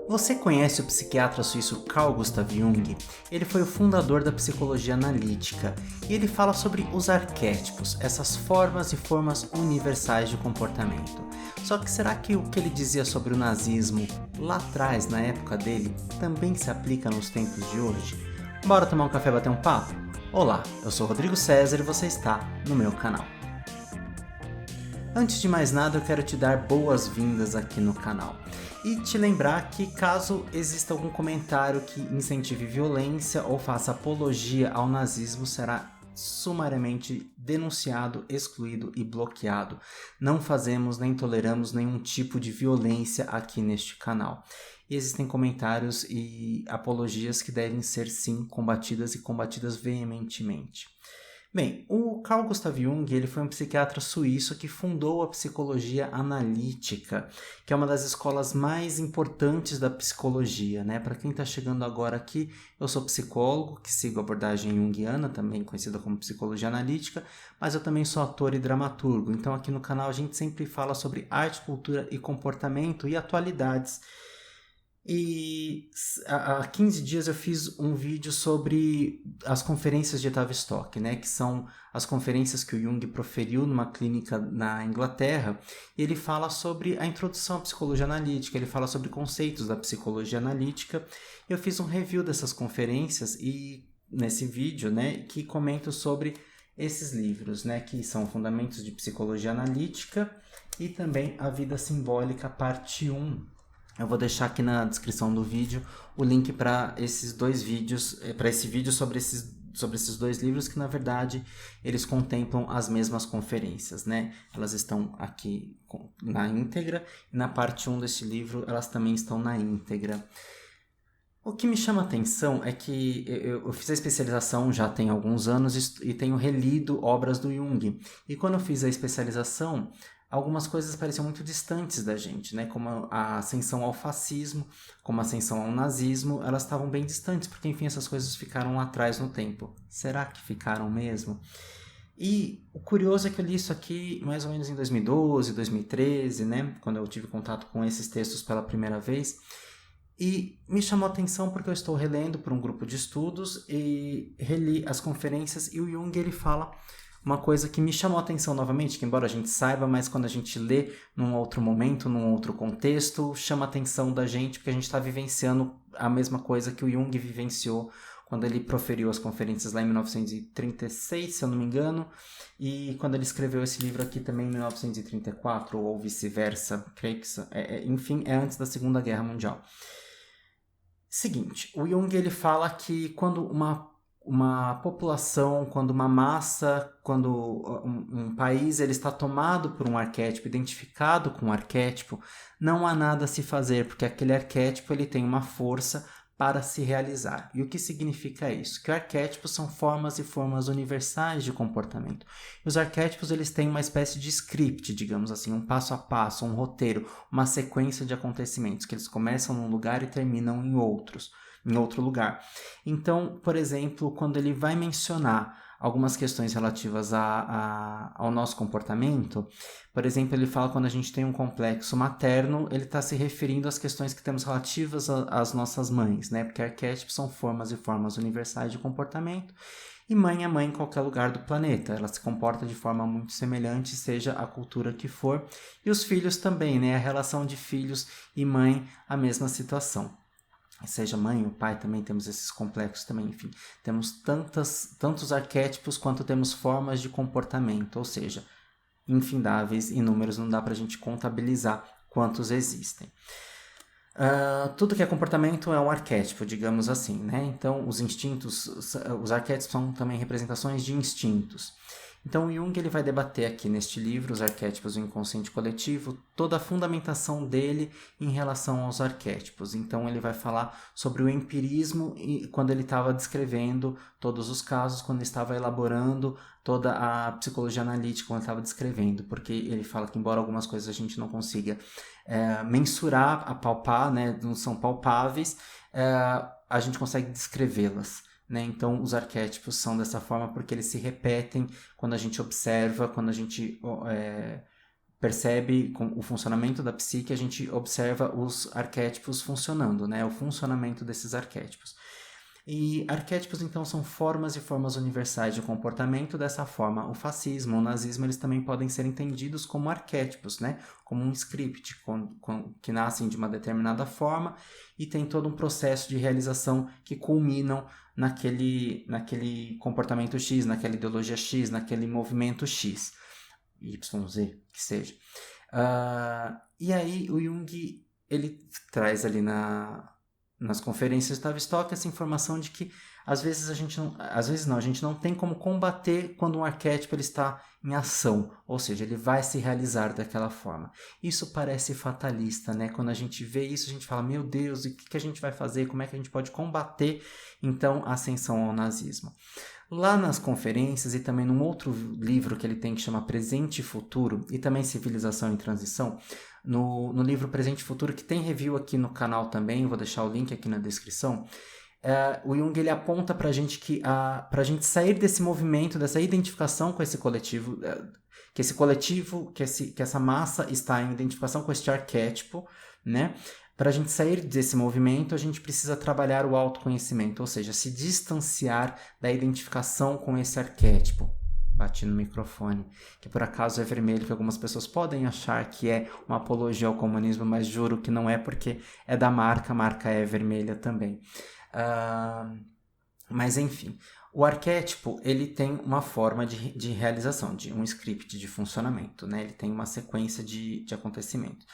Você conhece o psiquiatra suíço Carl Gustav Jung? Ele foi o fundador da psicologia analítica e ele fala sobre os arquétipos, essas formas e formas universais de comportamento. Só que será que o que ele dizia sobre o nazismo lá atrás, na época dele, também se aplica nos tempos de hoje? Bora tomar um café e bater um papo? Olá, eu sou Rodrigo César e você está no meu canal. Antes de mais nada, eu quero te dar boas-vindas aqui no canal. E te lembrar que caso exista algum comentário que incentive violência ou faça apologia ao nazismo, será sumariamente denunciado, excluído e bloqueado. Não fazemos nem toleramos nenhum tipo de violência aqui neste canal. E existem comentários e apologias que devem ser sim combatidas e combatidas veementemente. Bem, o Carl Gustav Jung ele foi um psiquiatra suíço que fundou a psicologia analítica, que é uma das escolas mais importantes da psicologia, né? Para quem está chegando agora aqui, eu sou psicólogo, que sigo a abordagem junguiana, também conhecida como psicologia analítica, mas eu também sou ator e dramaturgo, então aqui no canal a gente sempre fala sobre arte, cultura e comportamento e atualidades. E há 15 dias eu fiz um vídeo sobre as conferências de Tavistock, né, que são as conferências que o Jung proferiu numa clínica na Inglaterra. E ele fala sobre a introdução à psicologia analítica, ele fala sobre conceitos da psicologia analítica. Eu fiz um review dessas conferências e nesse vídeo, né, que comento sobre esses livros, né, que são Fundamentos de Psicologia Analítica e também A Vida Simbólica, parte 1. Eu vou deixar aqui na descrição do vídeo o link para esses dois vídeos, para esse vídeo sobre esses dois livros, que na verdade eles contemplam as mesmas conferências, né? Elas estão aqui na íntegra e na parte 1 desse livro elas também estão na íntegra. O que me chama a atenção é que eu fiz a especialização já tem alguns anos e tenho relido obras do Jung. E quando eu fiz a especialização, algumas coisas pareciam muito distantes da gente, né? Como a ascensão ao fascismo, como a ascensão ao nazismo, elas estavam bem distantes, porque enfim essas coisas ficaram lá atrás no tempo. Será que ficaram mesmo? E o curioso é que eu li isso aqui mais ou menos em 2012, 2013, né? Quando eu tive contato com esses textos pela primeira vez. E me chamou a atenção porque eu estou relendo por um grupo de estudos e reli as conferências e o Jung ele fala uma coisa que me chamou a atenção novamente, que embora a gente saiba, mas quando a gente lê num outro momento, num outro contexto, chama a atenção da gente porque a gente está vivenciando a mesma coisa que o Jung vivenciou quando ele proferiu as conferências lá em 1936, se eu não me engano, e quando ele escreveu esse livro aqui também em 1934, ou vice-versa, creio que enfim, é antes da Segunda Guerra Mundial. Seguinte, o Jung ele fala que quando uma população, quando uma massa, quando um país ele está tomado por um arquétipo, identificado com um arquétipo, não há nada a se fazer, porque aquele arquétipo ele tem uma força para se realizar. E o que significa isso? Que arquétipos são formas e formas universais de comportamento. E os arquétipos eles têm uma espécie de script, digamos assim, um passo a passo, um roteiro, uma sequência de acontecimentos, que eles começam num lugar e terminam em outro lugar. Então, por exemplo, quando ele vai mencionar algumas questões relativas ao nosso comportamento, por exemplo, ele fala quando a gente tem um complexo materno, ele está se referindo às questões que temos relativas às nossas mães, né? Porque arquétipos são formas e formas universais de comportamento, e mãe é mãe em qualquer lugar do planeta, ela se comporta de forma muito semelhante, seja a cultura que for, e os filhos também, né? A relação de filhos e mãe, a mesma situação. Seja mãe ou pai, também temos esses complexos também, enfim. Temos tantos arquétipos quanto temos formas de comportamento, ou seja, infindáveis, inúmeros, não dá pra gente contabilizar quantos existem. Tudo que é comportamento é um arquétipo, digamos assim, né? Então, os instintos, os arquétipos são também representações de instintos. Então, o Jung ele vai debater aqui neste livro, Os Arquétipos do Inconsciente Coletivo, toda a fundamentação dele em relação aos arquétipos. Então, ele vai falar sobre o empirismo e quando ele estava descrevendo todos os casos, quando ele estava elaborando toda a psicologia analítica, quando ele estava descrevendo, porque ele fala que, embora algumas coisas a gente não consiga mensurar, apalpar, né, não são palpáveis, a gente consegue descrevê-las. Né? Então, os arquétipos são dessa forma porque eles se repetem quando a gente observa, quando a gente percebe com o funcionamento da psique, a gente observa os arquétipos funcionando, né? O funcionamento desses arquétipos. E arquétipos, então, são formas e formas universais de comportamento. Dessa forma, o fascismo, o nazismo, eles também podem ser entendidos como arquétipos, né? Como um script que nascem de uma determinada forma e tem todo um processo de realização que culminam naquele comportamento X, naquela ideologia X, naquele movimento X, YZ, que seja. E aí o Jung, ele traz ali nas conferências de Tavistock essa informação de que às vezes a gente não tem como combater quando um arquétipo ele está em ação, ou seja, ele vai se realizar daquela forma. Isso parece fatalista, né? Quando a gente vê isso, a gente fala, meu Deus, e o que a gente vai fazer? Como é que a gente pode combater, então, a ascensão ao nazismo? Lá nas conferências e também num outro livro que ele tem que chama Presente e Futuro, e também Civilização em Transição, no livro Presente e Futuro, que tem review aqui no canal também, vou deixar o link aqui na descrição, o Jung ele aponta para a gente que para a gente sair desse movimento, dessa identificação com esse coletivo, que essa massa está em identificação com este arquétipo, né? Para a gente sair desse movimento, a gente precisa trabalhar o autoconhecimento, ou seja, se distanciar da identificação com esse arquétipo. Bati no microfone, que por acaso é vermelho, que algumas pessoas podem achar que é uma apologia ao comunismo, mas juro que não é, porque é da marca, a marca é vermelha também. Mas enfim, o arquétipo ele tem uma forma de realização, de um script de funcionamento, né? Ele tem uma sequência de acontecimentos.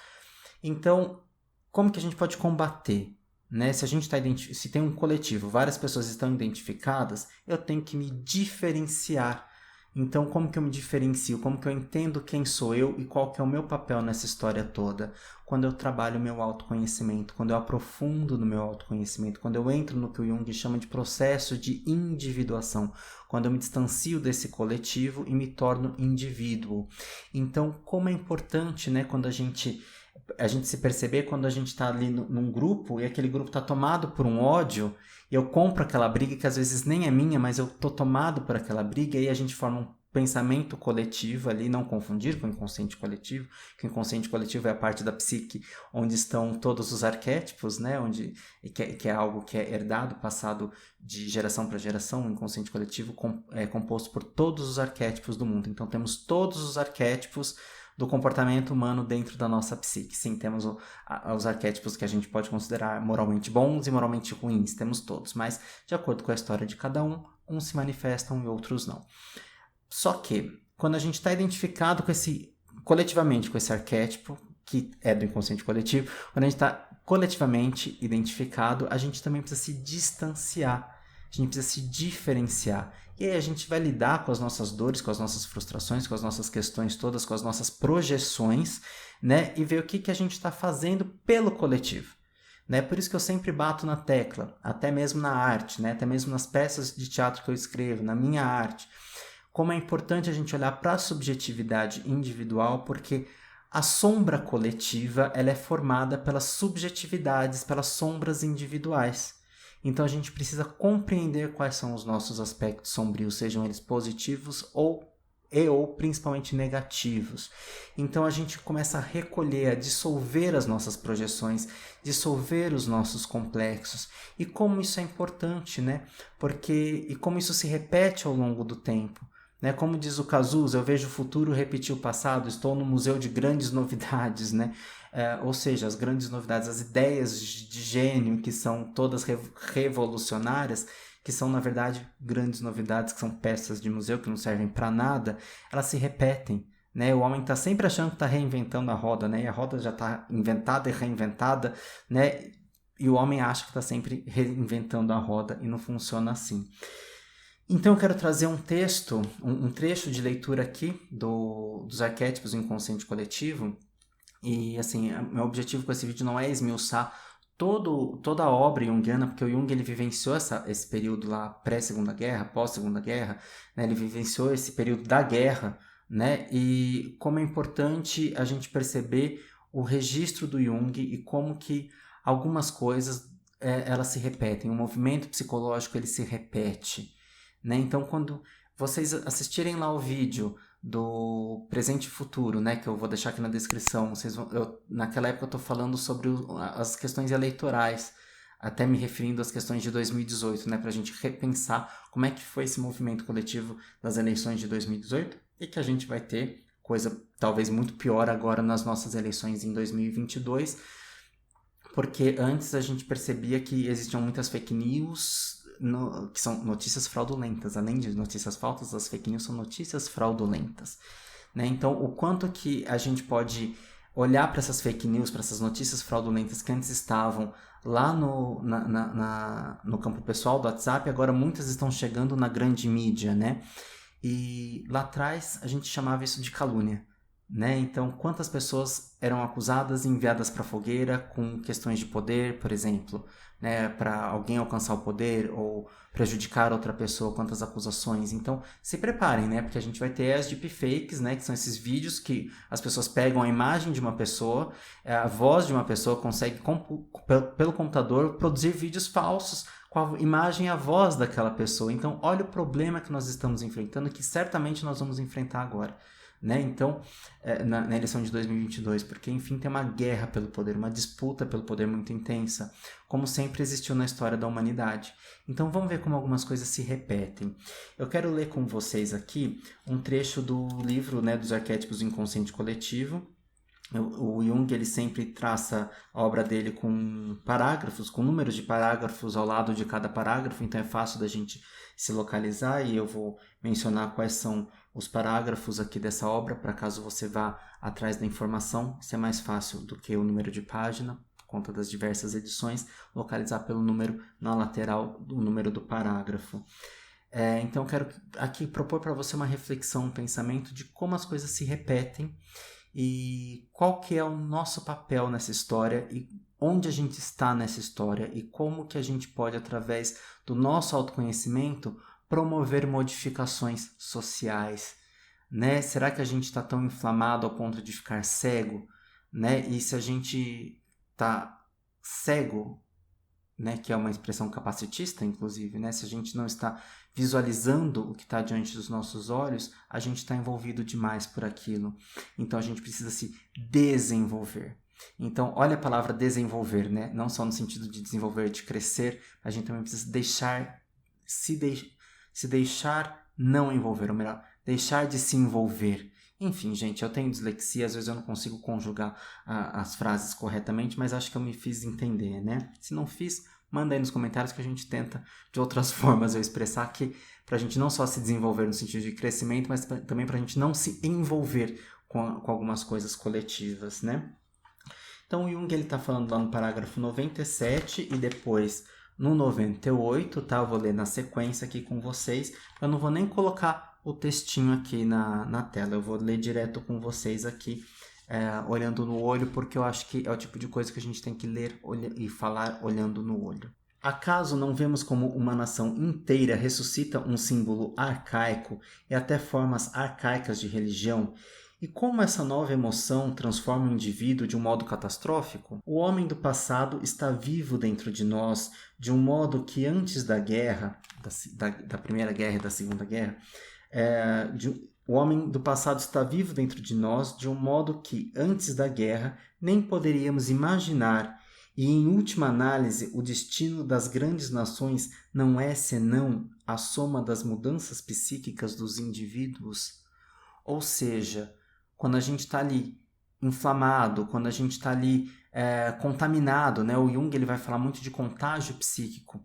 Então, como que a gente pode combater? Né? Se tem um coletivo, várias pessoas estão identificadas, eu tenho que me diferenciar. Então, como que eu me diferencio? Como que eu entendo quem sou eu e qual que é o meu papel nessa história toda? Quando eu trabalho o meu autoconhecimento, quando eu aprofundo no meu autoconhecimento, quando eu entro no que o Jung chama de processo de individuação, quando eu me distancio desse coletivo e me torno indivíduo. Então, como é importante, né, quando a gente se perceber quando a gente está ali num grupo e aquele grupo está tomado por um ódio e eu compro aquela briga que às vezes nem é minha, mas eu tô tomado por aquela briga e a gente forma um pensamento coletivo ali, não confundir com o inconsciente coletivo, que o inconsciente coletivo é a parte da psique onde estão todos os arquétipos, né? Que é algo que é herdado, passado de geração para geração. O inconsciente coletivo é composto por todos os arquétipos do mundo. Então temos todos os arquétipos do comportamento humano dentro da nossa psique. Sim, temos os arquétipos que a gente pode considerar moralmente bons e moralmente ruins, temos todos, mas de acordo com a história de cada um, uns se manifestam e outros não. Só que, quando a gente está identificado coletivamente com esse arquétipo, que é do inconsciente coletivo, quando a gente está coletivamente identificado, a gente também precisa se distanciar, a gente precisa se diferenciar. E aí a gente vai lidar com as nossas dores, com as nossas frustrações, com as nossas questões todas, com as nossas projeções, né? E ver o que a gente está fazendo pelo coletivo. Né? Por isso que eu sempre bato na tecla, até mesmo na arte, né? Até mesmo nas peças de teatro que eu escrevo, na minha arte. Como é importante a gente olhar para a subjetividade individual, porque a sombra coletiva ela é formada pelas subjetividades, pelas sombras individuais. Então a gente precisa compreender quais são os nossos aspectos sombrios, sejam eles positivos ou principalmente negativos. Então a gente começa a recolher, a dissolver as nossas projeções, dissolver os nossos complexos. E como isso é importante, né? E como isso se repete ao longo do tempo. Né? Como diz o Cazuza, eu vejo o futuro repetir o passado, estou no museu de grandes novidades, né? Ou seja, as grandes novidades, as ideias de gênio que são todas revolucionárias, que são na verdade grandes novidades, que são peças de museu que não servem para nada, elas se repetem. Né? O homem está sempre achando que está reinventando a roda, né? E a roda já está inventada e reinventada, né? E o homem acha que está sempre reinventando a roda e não funciona assim. Então eu quero trazer um texto, um trecho de leitura aqui dos arquétipos do inconsciente coletivo. E assim, meu objetivo com esse vídeo não é esmiuçar toda a obra junguiana, porque o Jung ele vivenciou esse período lá pré-Segunda Guerra, pós-Segunda Guerra, né? Ele vivenciou esse período da guerra, né? E como é importante a gente perceber o registro do Jung e como que algumas coisas elas se repetem, o movimento psicológico ele se repete. Né? Então, quando vocês assistirem lá o vídeo do Presente e Futuro, né, que eu vou deixar aqui na descrição, naquela época eu tô falando sobre as questões eleitorais, até me referindo às questões de 2018, né, pra gente repensar como é que foi esse movimento coletivo das eleições de 2018 e que a gente vai ter coisa talvez muito pior agora nas nossas eleições em 2022, porque antes a gente percebia que existiam muitas fake news, que são notícias fraudulentas. Além de notícias falsas, as fake news são notícias fraudulentas, né? Então, o quanto que a gente pode olhar para essas fake news, para essas notícias fraudulentas que antes estavam lá no campo pessoal do WhatsApp, agora muitas estão chegando na grande mídia, né? E lá atrás a gente chamava isso de calúnia, né? Então, quantas pessoas eram acusadas e enviadas para a fogueira com questões de poder, por exemplo, né? Para alguém alcançar o poder ou prejudicar outra pessoa, quantas acusações. Então, se preparem, né? Porque a gente vai ter as deepfakes, né? Que são esses vídeos que as pessoas pegam a imagem de uma pessoa, a voz de uma pessoa, consegue pelo computador produzir vídeos falsos com a imagem e a voz daquela pessoa. Então, olha o problema que nós estamos enfrentando, que certamente nós vamos enfrentar agora, né? Então, na eleição de 2022, porque, enfim, tem uma guerra pelo poder, uma disputa pelo poder muito intensa, como sempre existiu na história da humanidade. Então, vamos ver como algumas coisas se repetem. Eu quero ler com vocês aqui um trecho do livro, né, dos arquétipos do inconsciente coletivo. O Jung, ele sempre traça a obra dele com parágrafos, com números de parágrafos ao lado de cada parágrafo, então é fácil da gente se localizar, e eu vou mencionar quais são os parágrafos aqui dessa obra, para caso você vá atrás da informação, isso é mais fácil do que o número de página, por conta das diversas edições, localizar pelo número na lateral do número do parágrafo. Então eu quero aqui propor para você uma reflexão, um pensamento de como as coisas se repetem, e qual que é o nosso papel nessa história e onde a gente está nessa história e como que a gente pode, através do nosso autoconhecimento, promover modificações sociais, né? Será que a gente está tão inflamado ao ponto de ficar cego, né? E se a gente está cego, né, que é uma expressão capacitista, inclusive, né? Se a gente não está visualizando o que está diante dos nossos olhos, a gente está envolvido demais por aquilo. Então, a gente precisa se desenvolver. Então, olha a palavra desenvolver, né? Não só no sentido de desenvolver, de crescer, a gente também precisa se deixar não envolver, ou melhor, deixar de se envolver. Enfim, gente, eu tenho dislexia, às vezes eu não consigo conjugar as frases corretamente, mas acho que eu me fiz entender, né? Se não fiz, manda aí nos comentários que a gente tenta de outras formas eu expressar aqui, pra gente não só se desenvolver no sentido de crescimento, mas também pra gente não se envolver com algumas coisas coletivas, né? Então o Jung, ele tá falando lá no parágrafo 97 e depois no 98, tá? Eu vou ler na sequência aqui com vocês. Eu não vou nem colocar o textinho aqui na tela, eu vou ler direto com vocês aqui, olhando no olho, porque eu acho que é o tipo de coisa que a gente tem que ler e falar olhando no olho. Acaso não vemos como uma nação inteira ressuscita um símbolo arcaico e até formas arcaicas de religião? E como essa nova emoção transforma o indivíduo de um modo catastrófico? O homem do passado está vivo dentro de nós de um modo que antes da guerra, da Primeira Guerra e da Segunda Guerra, o homem do passado está vivo dentro de nós de um modo que antes da guerra nem poderíamos imaginar. E, em última análise, o destino das grandes nações não é senão a soma das mudanças psíquicas dos indivíduos. Ou seja, quando a gente está ali inflamado, quando a gente está ali contaminado, né? O Jung, ele vai falar muito de contágio psíquico.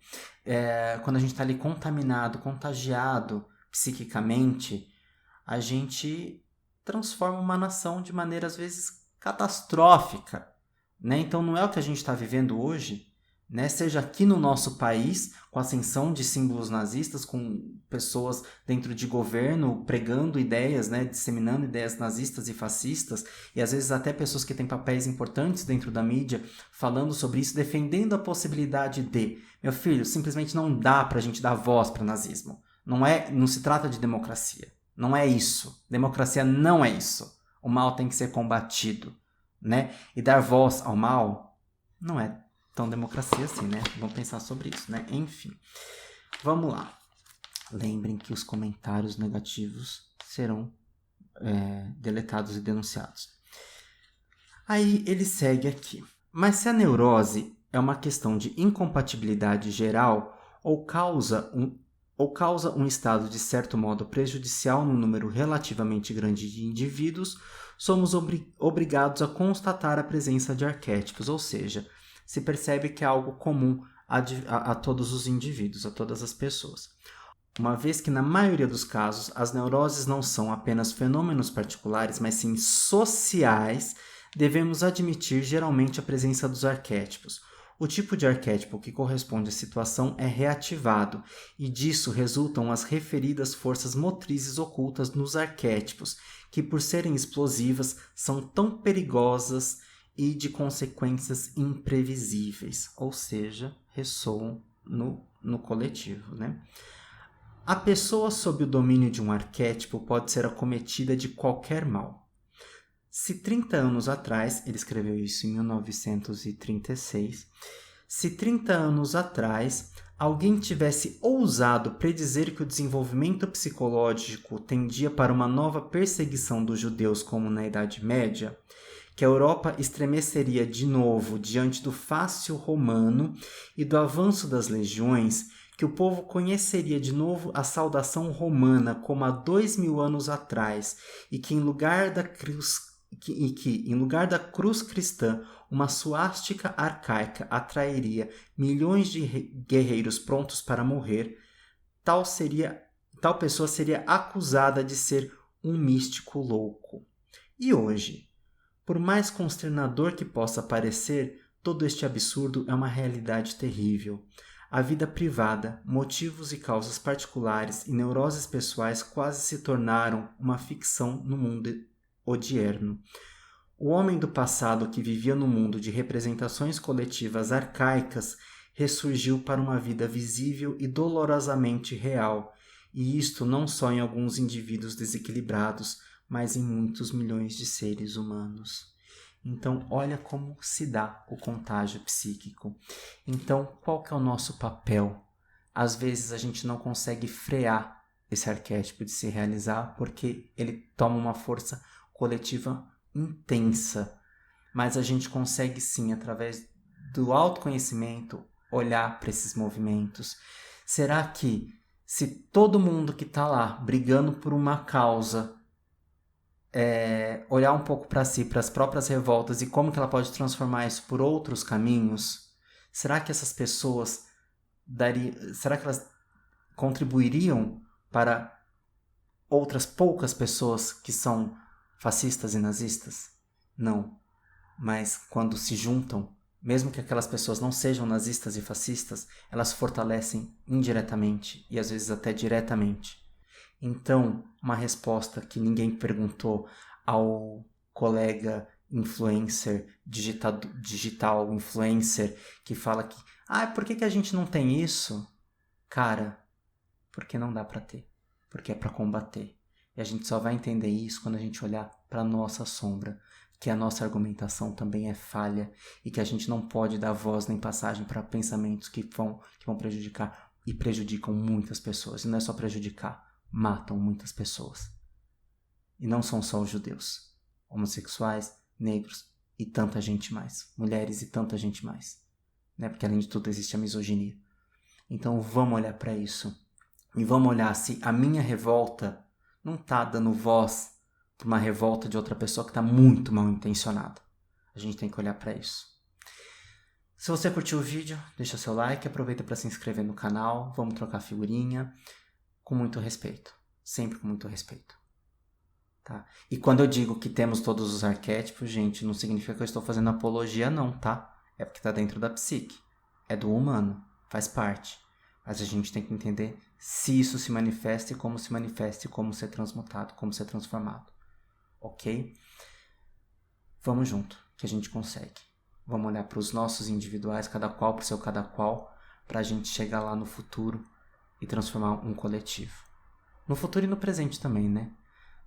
Quando a gente está ali contaminado, contagiado psiquicamente, a gente transforma uma nação de maneira, às vezes, catastrófica, né? Então, não é o que a gente está vivendo hoje, né? Seja aqui no nosso país, com a ascensão de símbolos nazistas, com pessoas dentro de governo pregando ideias, né? Disseminando ideias nazistas e fascistas, e às vezes até pessoas que têm papéis importantes dentro da mídia falando sobre isso, defendendo a possibilidade de, meu filho, simplesmente não dá para a gente dar voz para o nazismo. Não se trata de democracia. Não é isso. Democracia não é isso. O mal tem que ser combatido, né? E dar voz ao mal não é tão democracia assim, né? Vamos pensar sobre isso, né? Enfim, vamos lá. lembrem que os comentários negativos serão deletados e denunciados. Aí ele segue aqui. Mas se a neurose é uma questão de incompatibilidade geral ou causa um estado de certo modo prejudicial num número relativamente grande de indivíduos, somos obrigados a constatar a presença de arquétipos, ou seja, se percebe que é algo comum a todos os indivíduos, a todas as pessoas. Uma vez que, na maioria dos casos, as neuroses não são apenas fenômenos particulares, mas sim sociais, devemos admitir geralmente a presença dos arquétipos. O tipo de arquétipo que corresponde à situação é reativado, e disso resultam as referidas forças motrizes ocultas nos arquétipos, que, por serem explosivas, são tão perigosas e de consequências imprevisíveis, ou seja, ressoam no coletivo, né? A pessoa sob o domínio de um arquétipo pode ser acometida de qualquer mal. Se 30 anos atrás, ele escreveu isso em 1936, se 30 anos atrás alguém tivesse ousado predizer que o desenvolvimento psicológico tendia para uma nova perseguição dos judeus como na Idade Média, que a Europa estremeceria de novo diante do fácio romano e do avanço das legiões, que o povo conheceria de novo a saudação romana como há 2000 anos atrás, e que em lugar da cruz cristã, uma suástica arcaica atrairia milhões de guerreiros prontos para morrer, tal pessoa seria acusada de ser um místico louco. E hoje, por mais consternador que possa parecer, todo este absurdo é uma realidade terrível. A vida privada, motivos e causas particulares e neuroses pessoais quase se tornaram uma ficção no mundo odierno. O homem do passado que vivia no mundo de representações coletivas arcaicas ressurgiu para uma vida visível e dolorosamente real, e isto não só em alguns indivíduos desequilibrados, mas em muitos milhões de seres humanos. Então, olha como se dá o contágio psíquico. Então, qual que é o nosso papel? Às vezes a gente não consegue frear esse arquétipo de se realizar porque ele toma uma força coletiva intensa. Mas a gente consegue sim, através do autoconhecimento, olhar para esses movimentos. Será que se todo mundo que está lá brigando por uma causa olhar um pouco para si, para as próprias revoltas e como que ela pode transformar isso por outros caminhos, será que essas pessoas será que elas contribuiriam para outras poucas pessoas que são fascistas e nazistas? Não. Mas quando se juntam, mesmo que aquelas pessoas não sejam nazistas e fascistas, elas fortalecem indiretamente e às vezes até diretamente. Então, uma resposta que ninguém perguntou ao colega influencer, digital influencer, que fala que por que a gente não tem isso? Cara, porque não dá para ter. Porque é para combater. E a gente só vai entender isso quando a gente olhar para a nossa sombra, que a nossa argumentação também é falha e que a gente não pode dar voz nem passagem para pensamentos que vão prejudicar e prejudicam muitas pessoas. E não é só prejudicar, matam muitas pessoas. E não são só os judeus, homossexuais, negros e tanta gente mais, mulheres e tanta gente mais, né? Porque além de tudo existe a misoginia. Então vamos olhar para isso e vamos olhar se a minha revolta não está dando voz para uma revolta de outra pessoa que está muito mal intencionada. A gente tem que olhar para isso. Se você curtiu o vídeo, deixa seu like, aproveita para se inscrever no canal, vamos trocar figurinha, com muito respeito, sempre com muito respeito. Tá? E quando eu digo que temos todos os arquétipos, gente, não significa que eu estou fazendo apologia não, tá? É porque está dentro da psique, é do humano, faz parte. Mas a gente tem que entender se isso se manifesta e como ser transmutado, como ser transformado. Ok? Vamos junto, que a gente consegue. Vamos olhar para os nossos individuais, cada qual para o seu cada qual, para a gente chegar lá no futuro e transformar um coletivo. No futuro e no presente também, né?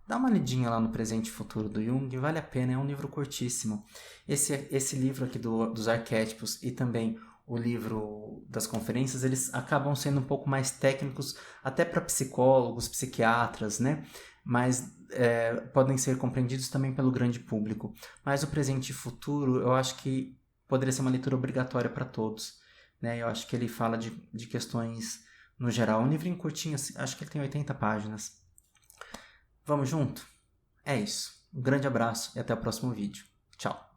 Dá uma lidinha lá no Presente e Futuro do Jung, vale a pena, é um livro curtíssimo. Esse livro aqui dos arquétipos e também o livro das conferências, eles acabam sendo um pouco mais técnicos, até para psicólogos, psiquiatras, né? Mas podem ser compreendidos também pelo grande público. Mas o Presente e Futuro, eu acho que poderia ser uma leitura obrigatória para todos, né? Eu acho que ele fala de questões no geral. Um livrinho curtinho, acho que ele tem 80 páginas. Vamos junto? É isso. Um grande abraço e até o próximo vídeo. Tchau!